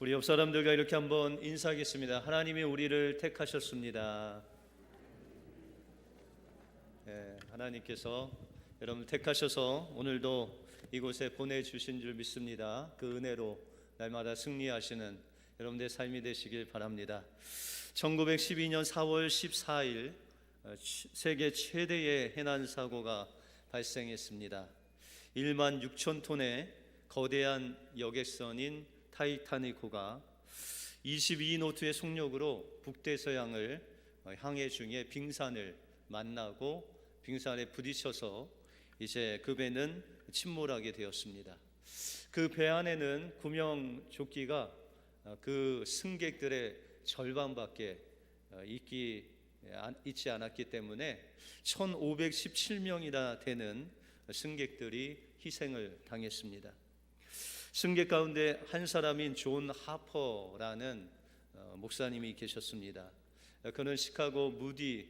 우리 옆 사람들과 이렇게 한번 인사하겠습니다. 하나님이 우리를 택하셨습니다. 하나님께서 여러분 택하셔서 오늘도 이곳에 보내주신 줄 믿습니다. 그 은혜로 날마다 승리하시는 여러분들의 삶이 되시길 바랍니다. 1912년 4월 14일 세계 최대의 해난 사고가 발생했습니다. 1만 6천 톤의 거대한 여객선인 타이타닉호가 22노트의 속력으로 북대서양을 항해 중에 빙산을 만나고 빙산에 부딪혀서 이제 그 배는 침몰하게 되었습니다. 그 배 안에는 구명조끼가 그 승객들의 절반밖에 있지 않았기 때문에 1517명이나 되는 승객들이 희생을 당했습니다. 승객 가운데 한 사람인 존 하퍼라는 목사님이 계셨습니다. 그는 시카고 무디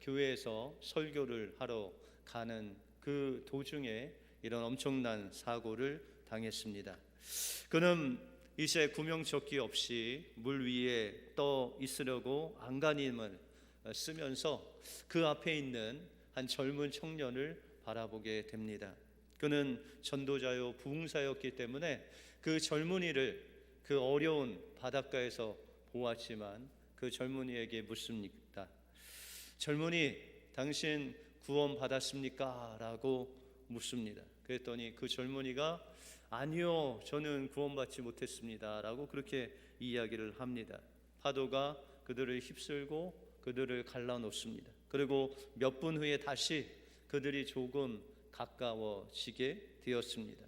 교회에서 설교를 하러 가는 그 도중에 이런 엄청난 사고를 당했습니다. 그는 이제 구명조끼 없이 물 위에 떠 있으려고 안간힘을 쓰면서 그 앞에 있는 한 젊은 청년을 바라보게 됩니다. 그는 전도자요 부흥사였기 때문에 그 젊은이를 그 어려운 바닷가에서 보았지만 그 젊은이에게 묻습니다. 젊은이, 당신 구원 받았습니까? 라고 묻습니다. 그랬더니 그 젊은이가 아니요, 저는 구원받지 못했습니다 라고 그렇게 이야기를 합니다. 파도가 그들을 휩쓸고 그들을 갈라놓습니다. 그리고 몇 분 후에 다시 그들이 조금 가까워지게 되었습니다.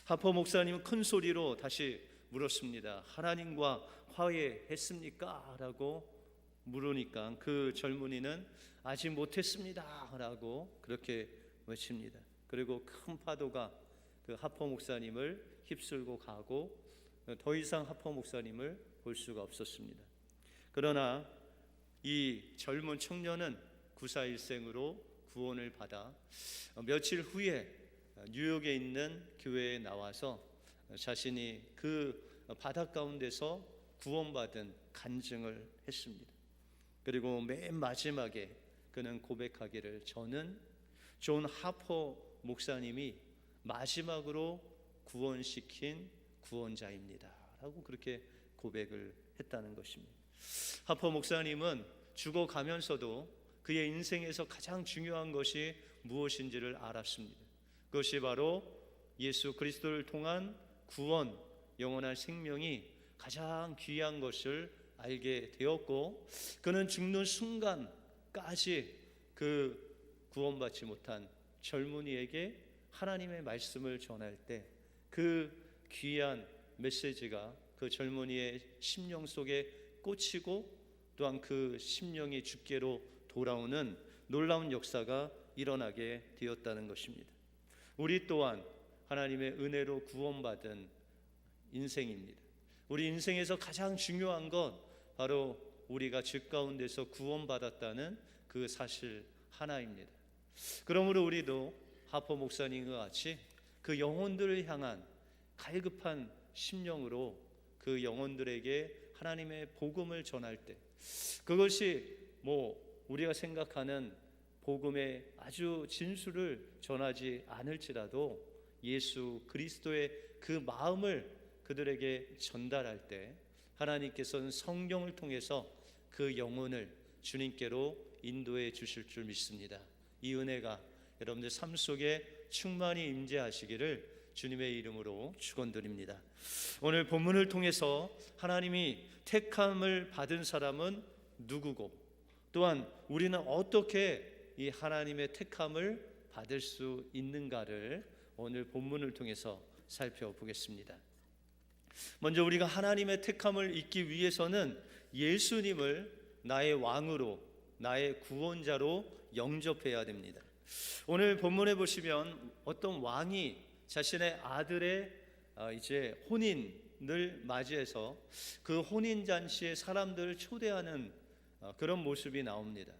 하퍼 목사님은 큰 소리로 다시 물었습니다. 하나님과 화해했습니까? 라고 물으니까 그 젊은이는 아직 못했습니다 라고 그렇게 외칩니다. 그리고 큰 파도가 그 하퍼 목사님을 휩쓸고 가고 더 이상 하퍼 목사님을 볼 수가 없었습니다. 그러나 이 젊은 청년은 구사일생으로 구원을 받아 며칠 후에 뉴욕에 있는 교회에 나와서 자신이 그 바다 가운데서 구원받은 간증을 했습니다. 그리고 맨 마지막에 그는 고백하기를 저는 존 하퍼 목사님이 마지막으로 구원시킨 구원자입니다 라고 그렇게 고백을 했다는 것입니다. 하퍼 목사님은 죽어가면서도 그의 인생에서 가장 중요한 것이 무엇인지를 알았습니다. 그것이 바로 예수 그리스도를 통한 구원, 영원한 생명이 가장 귀한 것을 알게 되었고, 그는 죽는 순간까지 그 구원받지 못한 젊은이에게 하나님의 말씀을 전할 때 그 귀한 메시지가 그 젊은이의 심령 속에 꽂히고 또한 그 심령이 주께로 돌아오는 놀라운 역사가 일어나게 되었다는 것입니다. 우리 또한 하나님의 은혜로 구원받은 인생입니다. 우리 인생에서 가장 중요한 것 바로 우리가 죄 가운데서 구원받았다는 그 사실 하나입니다. 그러므로 우리도 하퍼 목사님과 같이 그 영혼들을 향한 갈급한 심령으로 그 영혼들에게 하나님의 복음을 전할 때 그것이 우리가 생각하는 복음의 아주 진수를 전하지 않을지라도 예수 그리스도의 그 마음을 그들에게 전달할 때 하나님께서는 성령을 통해서 그 영혼을 주님께로 인도해 주실 줄 믿습니다. 이 은혜가 여러분들 삶 속에 충만히 임재하시기를 주님의 이름으로 축원드립니다. 오늘 본문을 통해서 하나님이 택함을 받은 사람은 누구고 또한 우리는 어떻게 이 하나님의 택함을 받을 수 있는가를 오늘 본문을 통해서 살펴보겠습니다. 먼저 우리가 하나님의 택함을 잊기 위해서는 예수님을 나의 왕으로, 나의 구원자로 영접해야 됩니다. 오늘 본문에 보시면 어떤 왕이 자신의 아들의 이제 혼인을 맞이해서 그 혼인 잔치에 사람들을 초대하는 그런 모습이 나옵니다.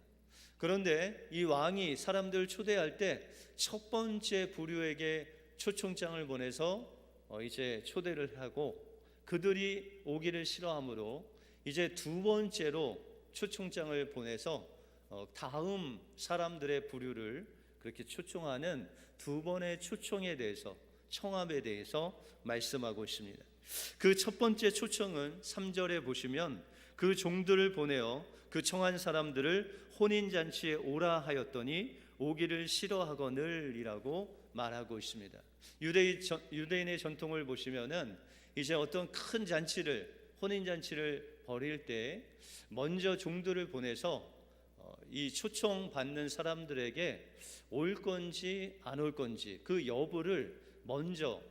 그런데 이 왕이 사람들을 초대할 때 첫 번째 부류에게 초청장을 보내서 이제 초대를 하고 그들이 오기를 싫어하므로 이제 두 번째로 초청장을 보내서 다음 사람들의 부류를 그렇게 초청하는 두 번의 초청에 대해서, 청함에 대해서 말씀하고 있습니다. 그 첫 번째 초청은 3절에 보시면 그 종들을 보내어 그 청한 사람들을 혼인잔치에 오라 하였더니 오기를 싫어하거늘이라고 말하고 있습니다. 유대인의 전통을 보시면은 이제 어떤 큰 잔치를, 혼인잔치를 벌일 때 먼저 종들을 보내서 이 초청받는 사람들에게 올 건지 안 올 건지 그 여부를 먼저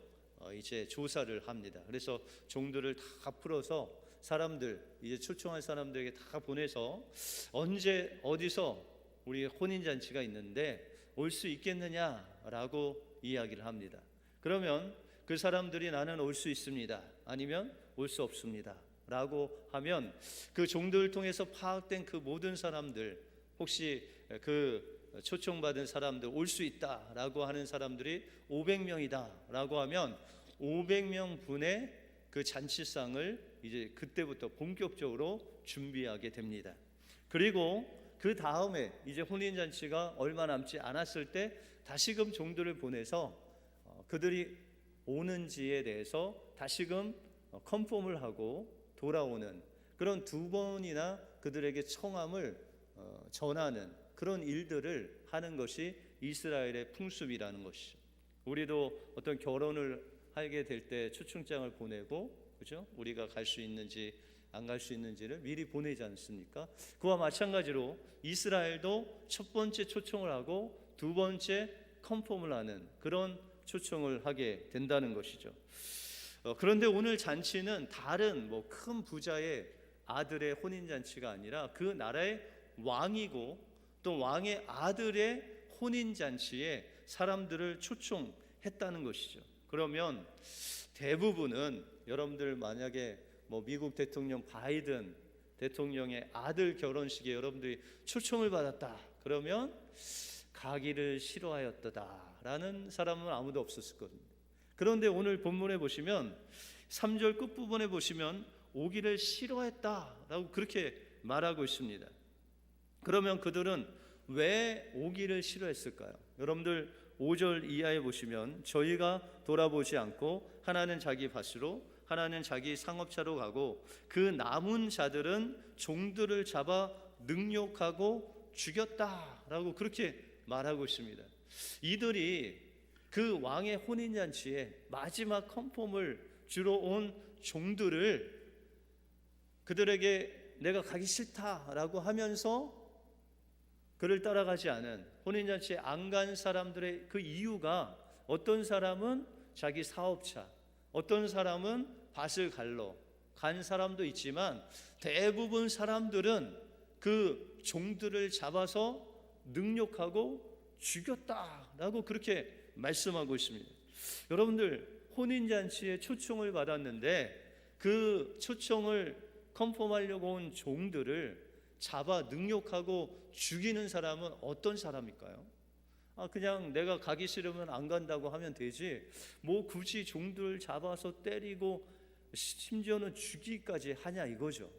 이제 조사를 합니다. 그래서 종들을 다 풀어서 사람들, 이제 초청한 사람들에게 다 보내서 언제 어디서 우리 혼인잔치가 있는데 올 수 있겠느냐라고 이야기를 합니다. 그러면 그 사람들이 나는 올 수 있습니다, 아니면 올 수 없습니다 라고 하면 그 종들을 통해서 파악된 그 모든 사람들, 혹시 그 초청받은 사람들 올 수 있다라고 하는 사람들이 500명이다 라고 하면 500명 분의 그 잔치상을 이제 그때부터 본격적으로 준비하게 됩니다. 그리고 그 다음에 이제 혼인잔치가 얼마 남지 않았을 때 다시금 종들을 보내서 그들이 오는지에 대해서 다시금 컨펌을 하고 돌아오는 그런 두 번이나 그들에게 청함을 전하는 그런 일들을 하는 것이 이스라엘의 풍습이라는 것이죠. 우리도 어떤 결혼을 하게 될 때 초청장을 보내고, 그죠? 우리가 갈 수 있는지 안 갈 수 있는지를 미리 보내지 않습니까? 그와 마찬가지로 이스라엘도 첫 번째 초청을 하고 두 번째 컨펌을 하는 그런 초청을 하게 된다는 것이죠. 그런데 오늘 잔치는 다른 큰 부자의 아들의 혼인잔치가 아니라 그 나라의 왕이고 또 왕의 아들의 혼인잔치에 사람들을 초청했다는 것이죠. 그러면 대부분은 여러분들 만약에 미국 대통령 바이든 대통령의 아들 결혼식에 여러분들이 초청을 받았다 그러면 가기를 싫어하였다라는 사람은 아무도 없었을 겁니다. 그런데 오늘 본문에 보시면 3절 끝부분에 보시면 오기를 싫어했다라고 그렇게 말하고 있습니다. 그러면 그들은 왜 오기를 싫어했을까요? 여러분들 5절 이하에 보시면 저희가 돌아보지 않고 하나는 자기 밭으로 하나는 자기 상업차로 가고 그 남은 자들은 종들을 잡아 능욕하고 죽였다라고 그렇게 말하고 있습니다. 이들이 그 왕의 혼인잔치에 마지막 컨펌을 주러 온 종들을 그들에게 내가 가기 싫다라고 하면서 그를 따라가지 않은, 혼인잔치에 안 간 사람들의 그 이유가 어떤 사람은 자기 사업차, 어떤 사람은 밭을 갈러 간 사람도 있지만 대부분 사람들은 그 종들을 잡아서 능욕하고 죽였다라고 그렇게 말씀하고 있습니다. 여러분들 혼인잔치에 초청을 받았는데 그 초청을 컨펌하려고 온 종들을 잡아 능욕하고 죽이는 사람은 어떤 사람일까요? 그냥 내가 가기 싫으면 안 간다고 하면 되지 굳이 종들을 잡아서 때리고 심지어는 죽이기까지 하냐 이거죠.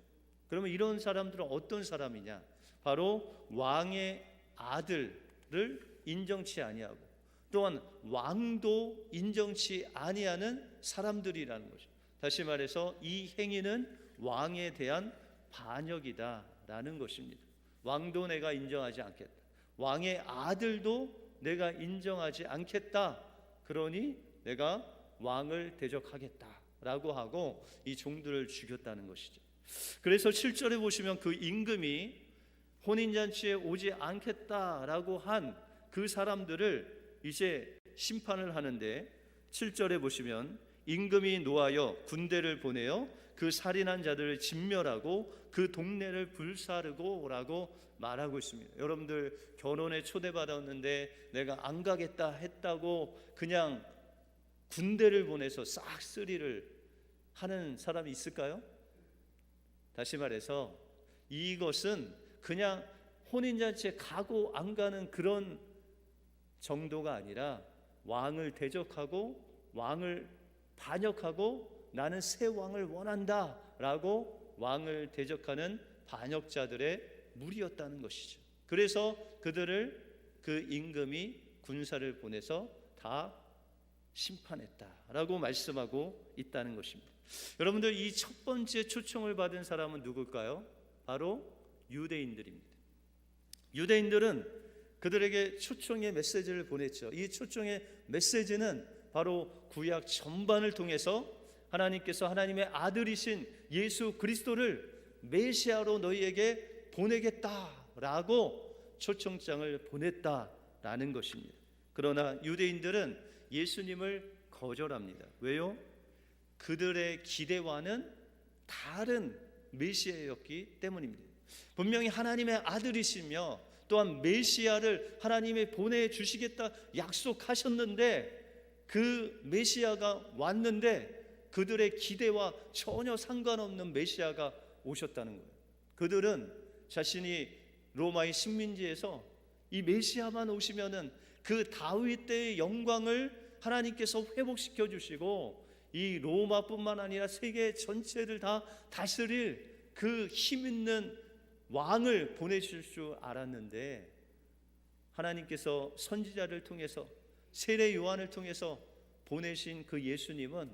그러면 이런 사람들은 어떤 사람이냐? 바로 왕의 아들을 인정치 아니하고 또한 왕도 인정치 아니하는 사람들이라는 거죠. 다시 말해서 이 행위는 왕에 대한 반역이다라는 것입니다. 왕도 내가 인정하지 않겠다, 왕의 아들도 내가 인정하지 않겠다, 그러니 내가 왕을 대적하겠다라고 하고 이 종들을 죽였다는 것이죠. 그래서 7절에 보시면 그 임금이 혼인잔치에 오지 않겠다라고 한 그 사람들을 이제 심판을 하는데 7절에 보시면 임금이 노하여 군대를 보내어 그 살인한 자들을 진멸하고 그 동네를 불사르고 라고 말하고 있습니다. 여러분들 결혼에 초대받았는데 내가 안 가겠다 했다고 그냥 군대를 보내서 싹쓸이를 하는 사람이 있을까요? 다시 말해서 이것은 그냥 혼인잔치에 가고 안 가는 그런 정도가 아니라 왕을 대적하고 왕을 반역하고 나는 새 왕을 원한다 라고 왕을 대적하는 반역자들의 무리였다는 것이죠. 그래서 그들을 그 임금이 군사를 보내서 다 심판했다라고 말씀하고 있다는 것입니다. 여러분들, 이 첫 번째 초청을 받은 사람은 누굴까요? 바로 유대인들입니다. 유대인들은 그들에게 초청의 메시지를 보냈죠. 이 초청의 메시지는 바로 구약 전반을 통해서 하나님께서 하나님의 아들이신 예수 그리스도를 메시아로 너희에게 보내겠다라고 초청장을 보냈다라는 것입니다. 그러나 유대인들은 예수님을 거절합니다. 왜요? 그들의 기대와는 다른 메시아였기 때문입니다. 분명히 하나님의 아들이시며 또한 메시아를 하나님이 보내주시겠다 약속하셨는데, 그 메시아가 왔는데 그들의 기대와 전혀 상관없는 메시아가 오셨다는 거예요. 그들은 자신이 로마의 식민지에서 이 메시아만 오시면은 그 다윗 때의 영광을 하나님께서 회복시켜 주시고 이 로마뿐만 아니라 세계 전체를 다 다스릴 그 힘 있는 왕을 보내실 줄 알았는데, 하나님께서 선지자를 통해서 세례 요한을 통해서 보내신 그 예수님은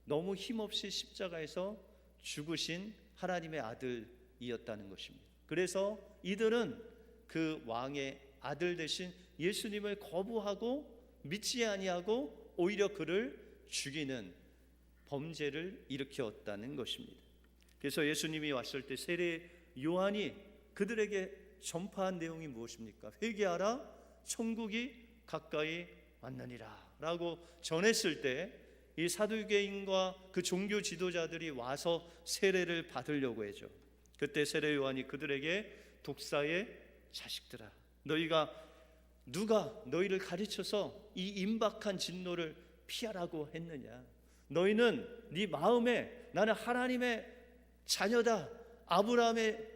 너무 힘없이 십자가에서 죽으신 하나님의 아들이었다는 것입니다. 그래서 이들은 그 왕의 아들 되신 예수님을 거부하고 믿지 아니하고 오히려 그를 죽이는 범죄를 일으켰다는 것입니다. 그래서 예수님이 왔을 때 세례 요한이 그들에게 전파한 내용이 무엇입니까? 회개하라, 천국이 가까이 왔느니라 라고 전했을 때 이 사두개인과 그 종교 지도자들이 와서 세례를 받으려고 했죠. 그때 세례 요한이 그들에게 독사의 자식들아, 누가 너희를 가르쳐서 이 임박한 진노를 피하라고 했느냐? 너희는 네 마음에 나는 하나님의 자녀다, 아브라함의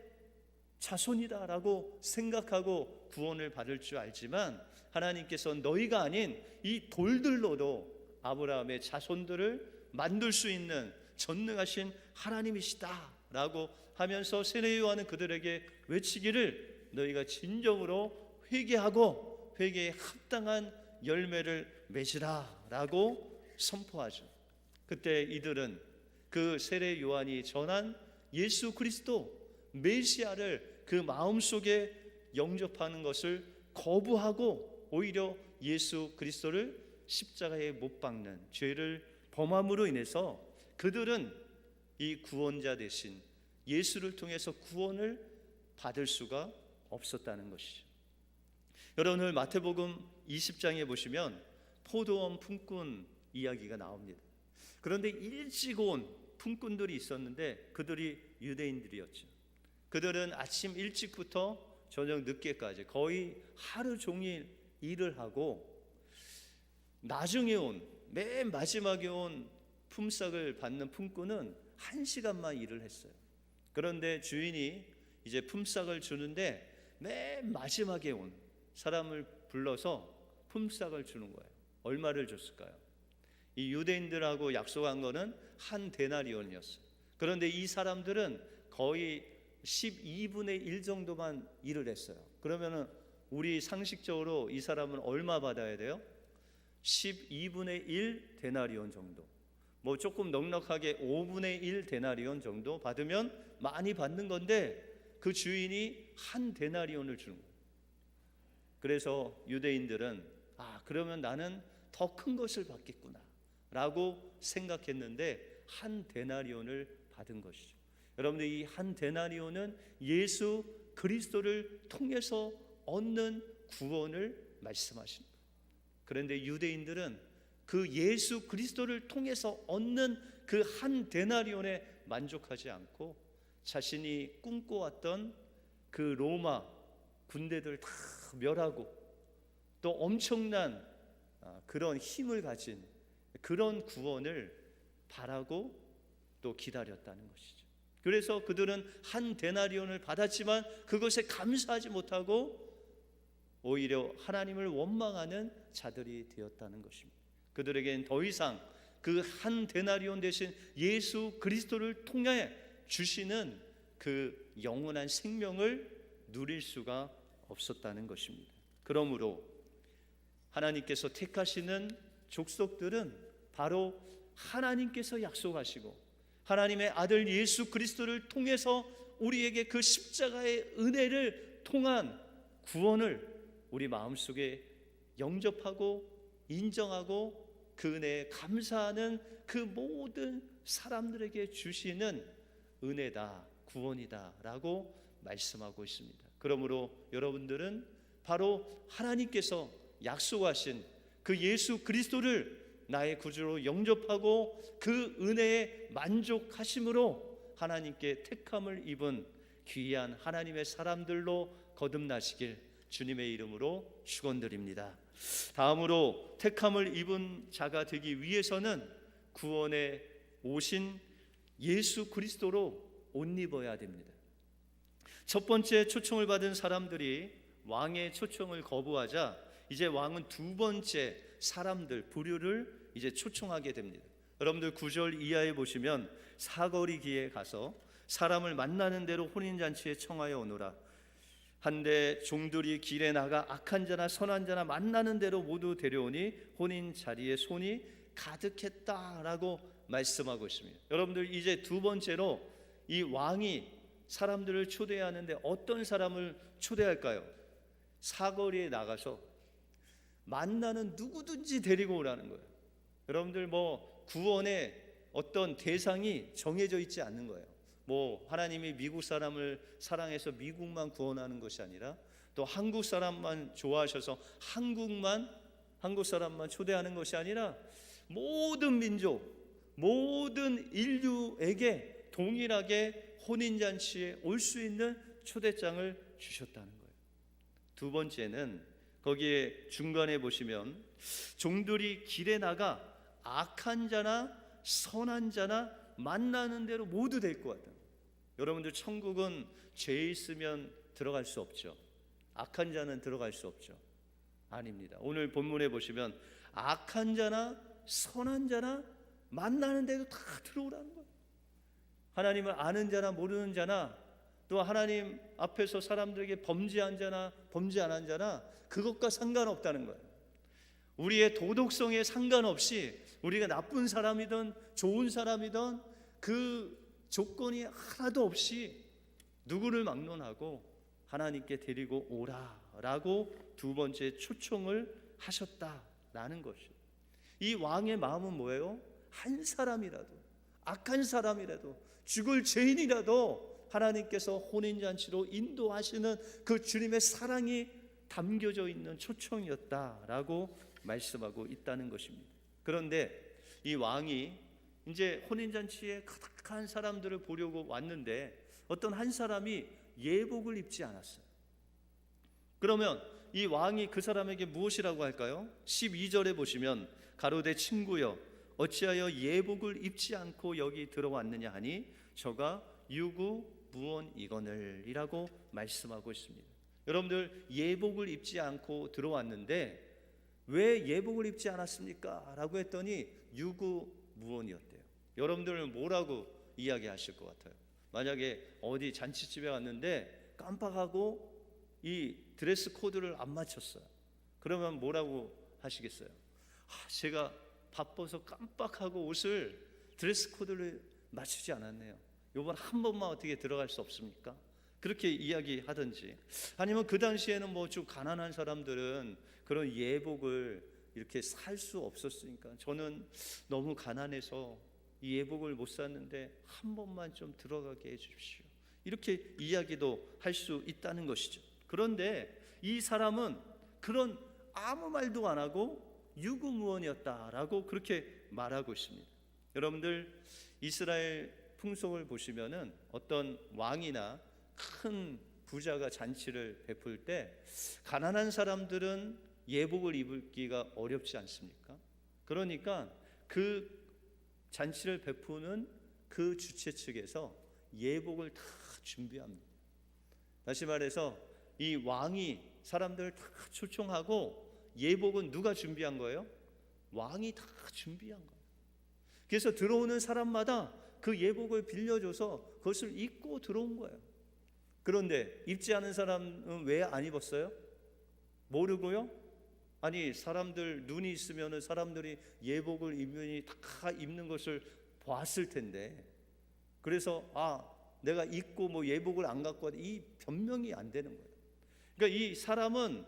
자손이다 라고 생각하고 구원을 받을 줄 알지만, 하나님께서 너희가 아닌 이 돌들로도 아브라함의 자손들을 만들 수 있는 전능하신 하나님이시다 라고 하면서 세례 요한은 그들에게 외치기를, 너희가 진정으로 회개하고 회개에 합당한 열매를 맺으라 라고 선포하죠. 그때 이들은 그 세례 요한이 전한 예수 그리스도 메시아를 그 마음속에 영접하는 것을 거부하고 오히려 예수 그리스도를 십자가에 못 박는 죄를 범함으로 인해서 그들은 이 구원자 대신 예수를 통해서 구원을 받을 수가 없었다는 것이죠. 여러분, 오늘 마태복음 20장에 보시면 포도원 품꾼 이야기가 나옵니다. 그런데 일찍 온 품꾼들이 있었는데 그들이 유대인들이었죠. 그들은 아침 일찍부터 저녁 늦게까지 거의 하루 종일 일을 하고, 나중에 맨 마지막에 온 품삯을 받는 품꾼은 1시간만 일을 했어요. 그런데 주인이 이제 품삯을 주는데 맨 마지막에 온 사람을 불러서 품삯을 주는 거예요. 얼마를 줬을까요? 이 유대인들하고 약속한 거는 한 데나리온이었어요. 그런데 이 사람들은 거의 12분의 1 정도만 일을 했어요. 그러면은 우리 상식적으로 이 사람은 얼마 받아야 돼요? 12분의 1 데나리온 정도, 뭐 조금 넉넉하게 5분의 1 데나리온 정도 받으면 많이 받는 건데, 그 주인이 한 데나리온을 주는 거예요. 그래서 유대인들은 그러면 나는 더 큰 것을 받겠구나 라고 생각했는데 한 데나리온을 받은 것이죠. 여러분들, 이 한 데나리온은 예수 그리스도를 통해서 얻는 구원을 말씀하십니다. 그런데 유대인들은 그 예수 그리스도를 통해서 얻는 그 한 데나리온에 만족하지 않고 자신이 꿈꿔왔던 그 로마 군대들 다 멸하고 또 엄청난 그런 힘을 가진 그런 구원을 바라고 또 기다렸다는 것이죠. 그래서 그들은 한 데나리온을 받았지만 그것에 감사하지 못하고 오히려 하나님을 원망하는 자들이 되었다는 것입니다. 그들에겐 더 이상 그 한 데나리온 대신 예수 그리스도를 통해 주시는 그 영원한 생명을 누릴 수가 없었다는 것입니다. 그러므로 하나님께서 택하시는 족속들은 바로 하나님께서 약속하시고 하나님의 아들 예수 그리스도를 통해서 우리에게 그 십자가의 은혜를 통한 구원을 우리 마음속에 영접하고 인정하고 그 은혜에 감사하는 그 모든 사람들에게 주시는 은혜다, 구원이다 라고 말씀하고 있습니다. 그러므로 여러분들은 바로 하나님께서 약속하신 그 예수 그리스도를 나의 구주로 영접하고 그 은혜에 만족하심으로 하나님께 택함을 입은 귀한 하나님의 사람들로 거듭나시길 주님의 이름으로 축원드립니다. 다음으로 택함을 입은 자가 되기 위해서는 구원에 오신 예수 그리스도로 옷 입어야 됩니다. 첫 번째 초청을 받은 사람들이 왕의 초청을 거부하자 이제 왕은 두 번째 사람들 부류를 이제 초청하게 됩니다. 여러분들 9절 이하에 보시면 사거리기에 가서 사람을 만나는 대로 혼인잔치에 청하여 오너라. 한데 종들이 길에 나가 악한 자나 선한 자나 만나는 대로 모두 데려오니 혼인 자리에 손이 가득했다라고 말씀하고 있습니다. 여러분들 이제 두 번째로 이 왕이 사람들을 초대하는데 어떤 사람을 초대할까요? 사거리에 나가서 만나는 누구든지 데리고 오라는 거예요. 여러분들 구원의 어떤 대상이 정해져 있지 않는 거예요. 하나님이 미국 사람을 사랑해서 미국만 구원하는 것이 아니라 또 한국 사람만 좋아하셔서 한국 사람만 초대하는 것이 아니라 모든 민족, 모든 인류에게 동일하게 혼인잔치에 올 수 있는 초대장을 주셨다는 거예요. 두 번째는 거기에 중간에 보시면 종들이 길에 나가 악한 자나 선한 자나 만나는 대로 모두 데리고 왔다. 여러분들 천국은 죄 있으면 들어갈 수 없죠. 악한 자는 들어갈 수 없죠. 아닙니다. 오늘 본문에 보시면 악한 자나 선한 자나 만나는 대로 다 들어오라는 거예요. 하나님을 아는 자나 모르는 자나 또 하나님 앞에서 사람들에게 범죄한 자나 범죄 안 한 자나 그것과 상관없다는 거예요. 우리의 도덕성에 상관없이 우리가 나쁜 사람이든 좋은 사람이든 그 조건이 하나도 없이 누구를 막론하고 하나님께 데리고 오라라고 두 번째 초청을 하셨다라는 것이죠. 이 왕의 마음은 뭐예요? 한 사람이라도 악한 사람이라도 죽을 죄인이라도 하나님께서 혼인잔치로 인도하시는 그 주님의 사랑이 담겨져 있는 초청이었다라고 말씀하고 있다는 것입니다. 그런데 이 왕이 이제 혼인잔치에 가득한 사람들을 보려고 왔는데 어떤 한 사람이 예복을 입지 않았어요. 그러면 이 왕이 그 사람에게 무엇이라고 할까요? 12절에 보시면 가로되 친구여 어찌하여 예복을 입지 않고 여기 들어왔느냐 하니 저가 유구무원이거늘 이라고 말씀하고 있습니다. 여러분들 예복을 입지 않고 들어왔는데 왜 예복을 입지 않았습니까? 라고 했더니 유구무원이었대요. 여러분들은 뭐라고 이야기하실 것 같아요? 만약에 어디 잔치집에 왔는데 깜빡하고 이 드레스 코드를 안 맞췄어요. 그러면 뭐라고 하시겠어요? 제가 바빠서 깜빡하고 옷을 드레스 코드를 맞추지 않았네요. 이번 한 번만 어떻게 들어갈 수 없습니까? 그렇게 이야기하든지 아니면 그 당시에는 좀 가난한 사람들은 그런 예복을 이렇게 살 수 없었으니까 저는 너무 가난해서 이 예복을 못 샀는데 한 번만 좀 들어가게 해주십시오. 이렇게 이야기도 할 수 있다는 것이죠. 그런데 이 사람은 그런 아무 말도 안 하고 유구무원이었다라고 그렇게 말하고 있습니다. 여러분들 이스라엘 풍속을 보시면은 어떤 왕이나 큰 부자가 잔치를 베풀 때 가난한 사람들은 예복을 입기가 어렵지 않습니까? 그러니까 그 잔치를 베푸는 그 주최 측에서 예복을 다 준비합니다. 다시 말해서 이 왕이 사람들을 다 초청하고 예복은 누가 준비한 거예요? 왕이 다 준비한 거예요. 그래서 들어오는 사람마다 그 예복을 빌려줘서 그것을 입고 들어온 거예요. 그런데 입지 않은 사람은 왜 안 입었어요? 모르고요? 아니, 사람들 눈이 있으면 사람들이 예복을 입으니 다 입는 것을 보았을 텐데, 그래서 내가 입고 뭐 예복을 안 갖고 왔다, 이 변명이 안 되는 거예요. 그러니까 이 사람은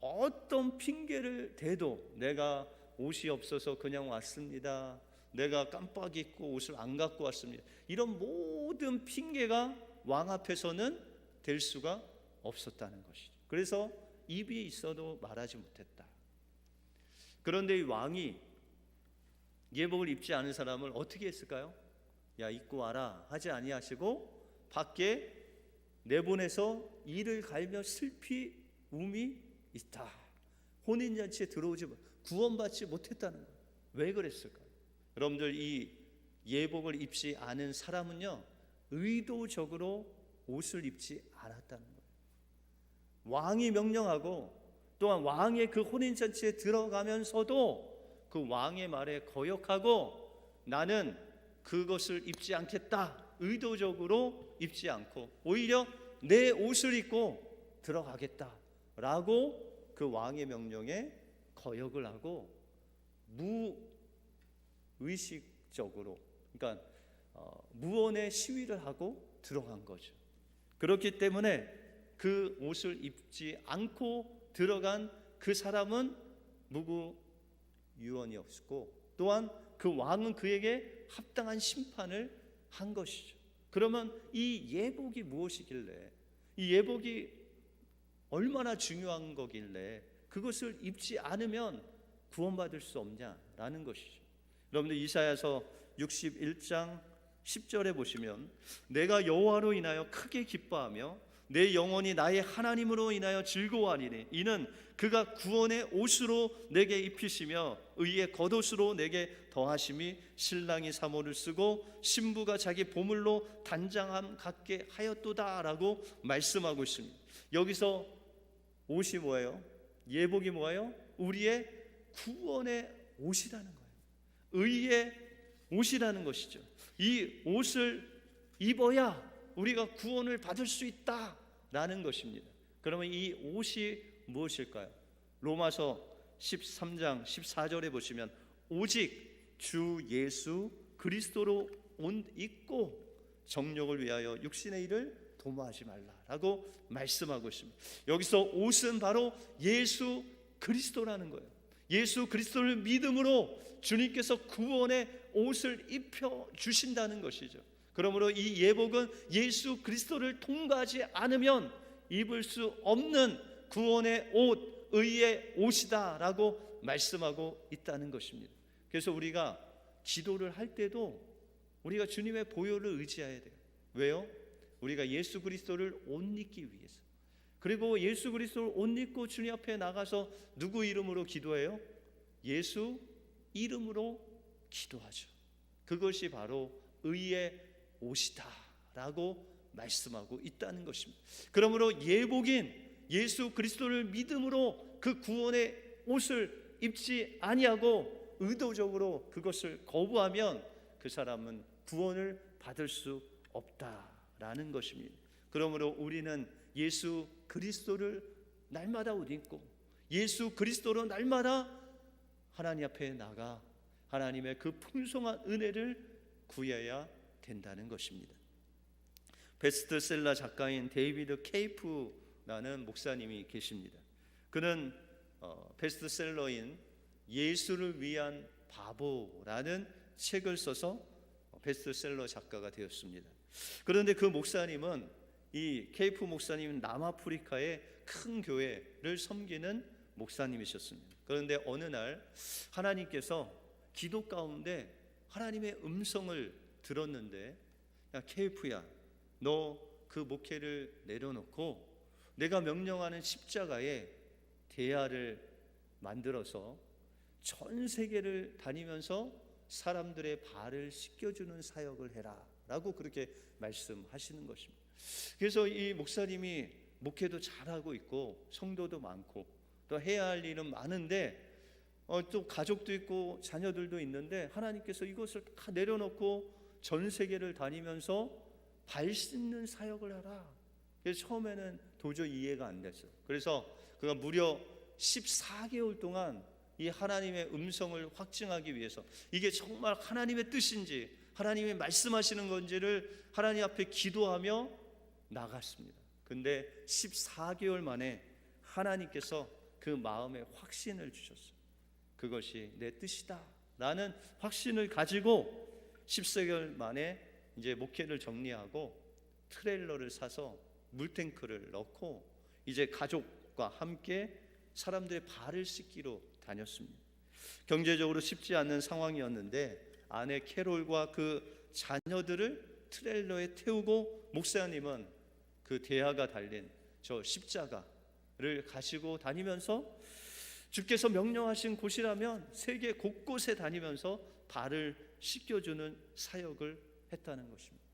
어떤 핑계를 대도 내가 옷이 없어서 그냥 왔습니다, 내가 깜빡 잊고 옷을 안 갖고 왔습니다, 이런 모든 핑계가 왕 앞에서는 될 수가 없었다는 것이죠. 그래서 입이 있어도 말하지 못했다. 그런데 이 왕이 예복을 입지 않은 사람을 어떻게 했을까요? 야, 입고 와라 하지 아니하시고 밖에 내보내서 이를 갈며 슬피 움이 있다. 혼인잔치에 들어오지 구원받지 못했다는 거예요. 왜 그랬을까요? 여러분들, 이 예복을 입지 않은 사람은요, 의도적으로 옷을 입지 않았다는 거예요. 왕이 명령하고 또한 왕의 그 혼인잔치에 들어가면서도 그 왕의 말에 거역하고 나는 그것을 입지 않겠다, 의도적으로 입지 않고 오히려 내 옷을 입고 들어가겠다라고 그 왕의 명령에 거역을 하고 무의식적으로, 그러니까 무언의 시위를 하고 들어간 거죠. 그렇기 때문에 그 옷을 입지 않고 들어간 그 사람은 무구유원이었고 또한 그 왕은 그에게 합당한 심판을 한 것이죠. 그러면 이 예복이 무엇이길래, 이 예복이 얼마나 중요한 거길래 그것을 입지 않으면 구원받을 수 없냐라는 것이죠. 여러분들, 이사야서 61장 10절에 보시면 내가 여호와로 인하여 크게 기뻐하며 내 영혼이 나의 하나님으로 인하여 즐거워하리니 이는 그가 구원의 옷으로 내게 입히시며 의의 겉옷으로 내게 더하심이 신랑이 사모를 쓰고 신부가 자기 보물로 단장함 갖게 하였도다 라고 말씀하고 있습니다. 여기서 옷이 뭐예요? 예복이 뭐예요? 우리의 구원의 옷이라는 거예요. 의의 옷이라는 것이죠. 이 옷을 입어야 우리가 구원을 받을 수 있다라는 것입니다. 그러면 이 옷이 무엇일까요? 로마서 13장 14절에 보시면 오직 주 예수 그리스도로 옷 입고 정욕을 위하여 육신의 일을 도모하지 말라라고 말씀하고 있습니다. 여기서 옷은 바로 예수 그리스도라는 거예요. 예수 그리스도를 믿음으로 주님께서 구원의 옷을 입혀 주신다는 것이죠. 그러므로 이 예복은 예수 그리스도를 통과하지 않으면 입을 수 없는 구원의 옷, 의의 옷이다라고 말씀하고 있다는 것입니다. 그래서 우리가 기도를 할 때도 우리가 주님의 보혈을 의지해야 돼요. 왜요? 우리가 예수 그리스도를 옷 입기 위해서. 그리고 예수 그리스도를 옷 입고 주님 앞에 나가서 누구 이름으로 기도해요? 예수 이름으로 기도하죠. 그것이 바로 의의 옷이다라고 말씀하고 있다는 것입니다. 그러므로 예복인 예수 그리스도를 믿음으로 그 구원의 옷을 입지 아니하고 의도적으로 그것을 거부하면 그 사람은 구원을 받을 수 없다라는 것입니다. 그러므로 우리는 예수 그리스도를 날마다 옷 입고 예수 그리스도로 날마다 하나님 앞에 나가 하나님의 그 풍성한 은혜를 구해야 된다는 것입니다. 베스트셀러 작가인 데이비드 케이프라는 목사님이 계십니다. 그는 베스트셀러인 예수를 위한 바보라는 책을 써서 베스트셀러 작가가 되었습니다. 그런데 그 목사님은, 이 케이프 목사님은 남아프리카의 큰 교회를 섬기는 목사님이셨습니다. 그런데 어느 날 하나님께서 기도 가운데 하나님의 음성을 들었는데, 야 케이프야, 너 그 목회를 내려놓고 내가 명령하는 십자가에 대야를 만들어서 전 세계를 다니면서 사람들의 발을 씻겨주는 사역을 해라 라고 그렇게 말씀하시는 것입니다. 그래서 이 목사님이 목회도 잘하고 있고 성도도 많고 또 해야 할 일은 많은데 또 가족도 있고 자녀들도 있는데 하나님께서 이것을 다 내려놓고 전 세계를 다니면서 발 씻는 사역을 하라. 그래서 처음에는 도저히 이해가 안 됐어요. 그래서 그가 무려 14개월 동안 이 하나님의 음성을 확증하기 위해서 이게 정말 하나님의 뜻인지 하나님이 말씀하시는 건지를 하나님 앞에 기도하며 나갔습니다. 근데 14개월 만에 하나님께서 그 마음에 확신을 주셨어요. 그것이 내 뜻이다 라는 확신을 가지고 14개월 만에 이제 목회를 정리하고 트레일러를 사서 물탱크를 넣고 이제 가족과 함께 사람들의 발을 씻기로 다녔습니다. 경제적으로 쉽지 않은 상황이었는데 아내 캐롤과 그 자녀들을 트레일러에 태우고 목사님은 그 대야가 달린 저 십자가를 가지고 다니면서 주께서 명령하신 곳이라면 세계 곳곳에 다니면서 발을 씻겨주는 사역을 했다는 것입니다.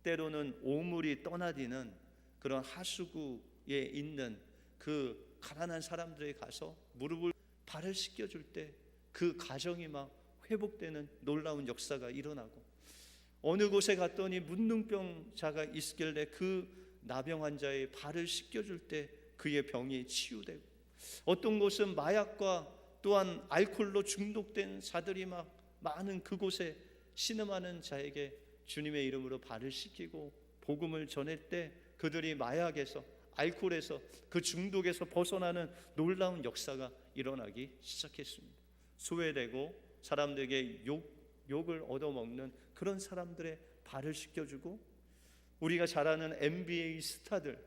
때로는 오물이 떠나디는 그런 하수구에 있는 그 가난한 사람들에 가서 무릎을 발을 씻겨줄 때 그 가정이 막 회복되는 놀라운 역사가 일어나고, 어느 곳에 갔더니 문둥병자가 있길래 그 나병 환자의 발을 씻겨줄 때 그의 병이 치유되고, 어떤 곳은 마약과 또한 알코올로 중독된 자들이 막 많은 그곳에 신음하는 자에게 주님의 이름으로 발을 씻기고 복음을 전할 때 그들이 마약에서 알코올에서 그 중독에서 벗어나는 놀라운 역사가 일어나기 시작했습니다. 소외되고 사람들에게 욕을 얻어먹는 그런 사람들의 발을 씻겨주고, 우리가 잘 아는 NBA 스타들,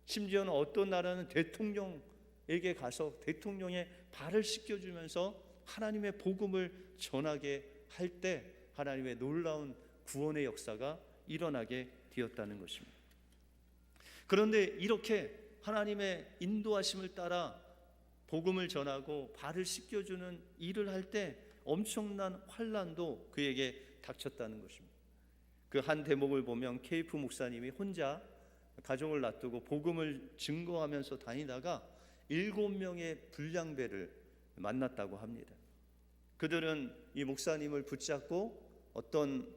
심지어는 어떤 나라는 대통령에게 가서 대통령의 발을 씻겨주면서 하나님의 복음을 전하게 할 때 하나님의 놀라운 구원의 역사가 일어나게 되었다는 것입니다. 그런데 이렇게 하나님의 인도하심을 따라 복음을 전하고 발을 씻겨주는 일을 할 때 엄청난 환난도 그에게 닥쳤다는 것입니다. 그 한 대목을 보면 케이프 목사님이 혼자 가정을 놔두고 복음을 증거하면서 다니다가 7명의 불량배를 만났다고 합니다. 그들은 이 목사님을 붙잡고 어떤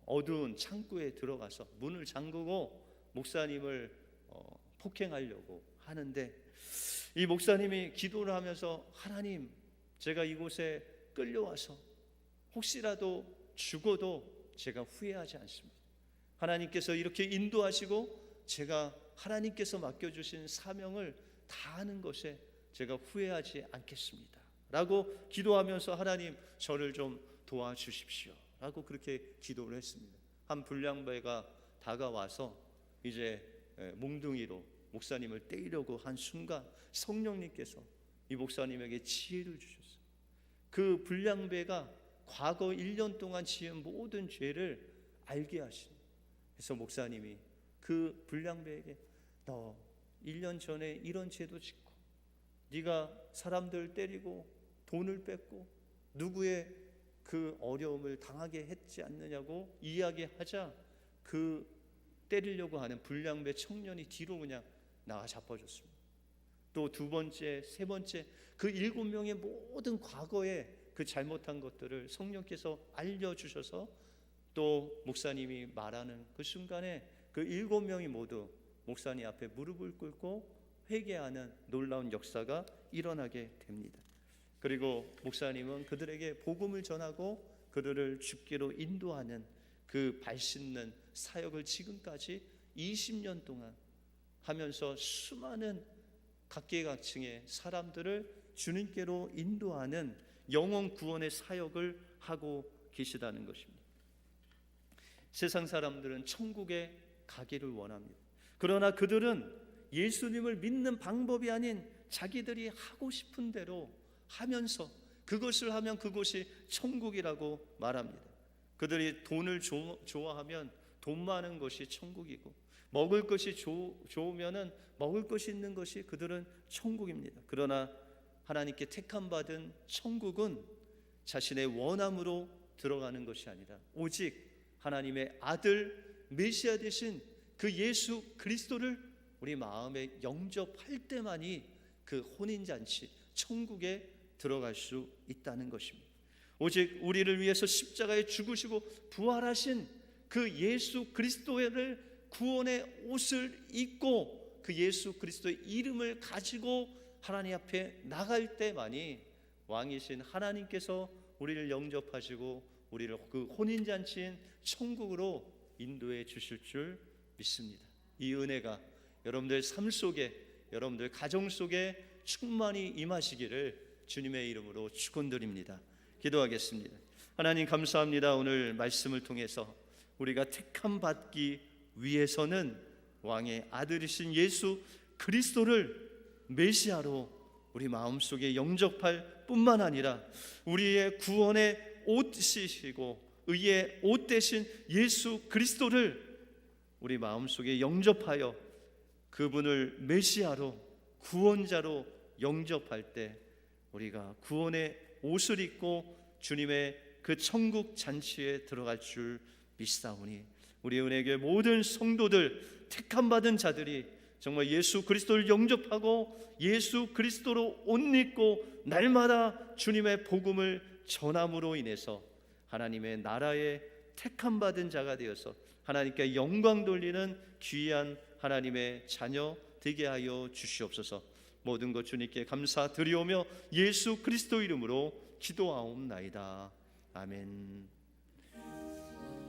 어두운 창고에 들어가서 문을 잠그고 목사님을 폭행하려고 하는데, 이 목사님이 기도를 하면서 하나님, 제가 이곳에 끌려와서 혹시라도 죽어도 제가 후회하지 않습니다. 하나님께서 이렇게 인도하시고 제가 하나님께서 맡겨주신 사명을 다하는 것에 제가 후회하지 않겠습니다 라고 기도하면서 하나님, 저를 좀 도와주십시오 라고 그렇게 기도를 했습니다. 한 불량배가 다가와서 이제 몽둥이로 목사님을 때리려고 한 순간 성령님께서 이 목사님에게 지혜를 주셨어요. 그 불량배가 과거 1년 동안 지은 모든 죄를 알게 하시는, 그래서 목사님이 그 불량배에게 너 1년 전에 이런 죄도 짓고 네가 사람들 때리고 돈을 뺏고 누구의 그 어려움을 당하게 했지 않느냐고 이야기하자 그 때리려고 하는 불량배 청년이 뒤로 그냥 나가 자빠졌습니다. 또 두 번째, 세 번째, 그 7명의 모든 과거의 그 잘못한 것들을 성령께서 알려주셔서 또 목사님이 말하는 그 순간에 그 7명이 모두 목사님 앞에 무릎을 꿇고 회개하는 놀라운 역사가 일어나게 됩니다. 그리고 목사님은 그들에게 복음을 전하고 그들을 죽기로 인도하는 그 발 씻는 사역을 지금까지 20년 동안 하면서 수많은 각계각층의 사람들을 주님께로 인도하는 영혼 구원의 사역을 하고 계시다는 것입니다. 세상 사람들은 천국에 가기를 원합니다. 그러나 그들은 예수님을 믿는 방법이 아닌 자기들이 하고 싶은 대로 하면서 그것을 하면 그곳이 천국이라고 말합니다. 그들이 돈을 좋아하면 돈 많은 것이 천국이고, 먹을 것이 좋으면은 먹을 것이 있는 것이 그들은 천국입니다. 그러나 하나님께 택함 받은 천국은 자신의 원함으로 들어가는 것이 아니라 오직 하나님의 아들 메시아 되신 그 예수 그리스도를 우리 마음에 영접할 때만이 그 혼인잔치 천국에 들어갈 수 있다는 것입니다. 오직 우리를 위해서 십자가에 죽으시고 부활하신 그 예수 그리스도를 구원의 옷을 입고 그 예수 그리스도의 이름을 가지고 하나님 앞에 나갈 때만이 왕이신 하나님께서 우리를 영접하시고 우리를 그 혼인잔치인 천국으로 인도해 주실 줄 믿습니다. 이 은혜가 여러분들 삶 속에, 여러분들 가정 속에 충만히 임하시기를 주님의 이름으로 축원드립니다. 기도하겠습니다. 하나님 감사합니다. 오늘 말씀을 통해서 우리가 택함 받기 위해서는 왕의 아들이신 예수 그리스도를 메시아로 우리 마음속에 영접할 뿐만 아니라 우리의 구원의 옷이시고 의의 옷 대신 예수 그리스도를 우리 마음속에 영접하여 그분을 메시아로 구원자로 영접할 때 우리가 구원의 옷을 입고 주님의 그 천국 잔치에 들어갈 줄 믿사오니 우리 은혜교회 모든 성도들 택함 받은 자들이 정말 예수 그리스도를 영접하고 예수 그리스도로 옷 입고 날마다 주님의 복음을 전함으로 인해서 하나님의 나라에 택함 받은 자가 되어서 하나님께 영광 돌리는 귀한 하나님의 자녀 되게 하여 주시옵소서. 모든 것 주님께 감사드리오며 예수 그리스도 이름으로 기도하옵나이다. 아멘.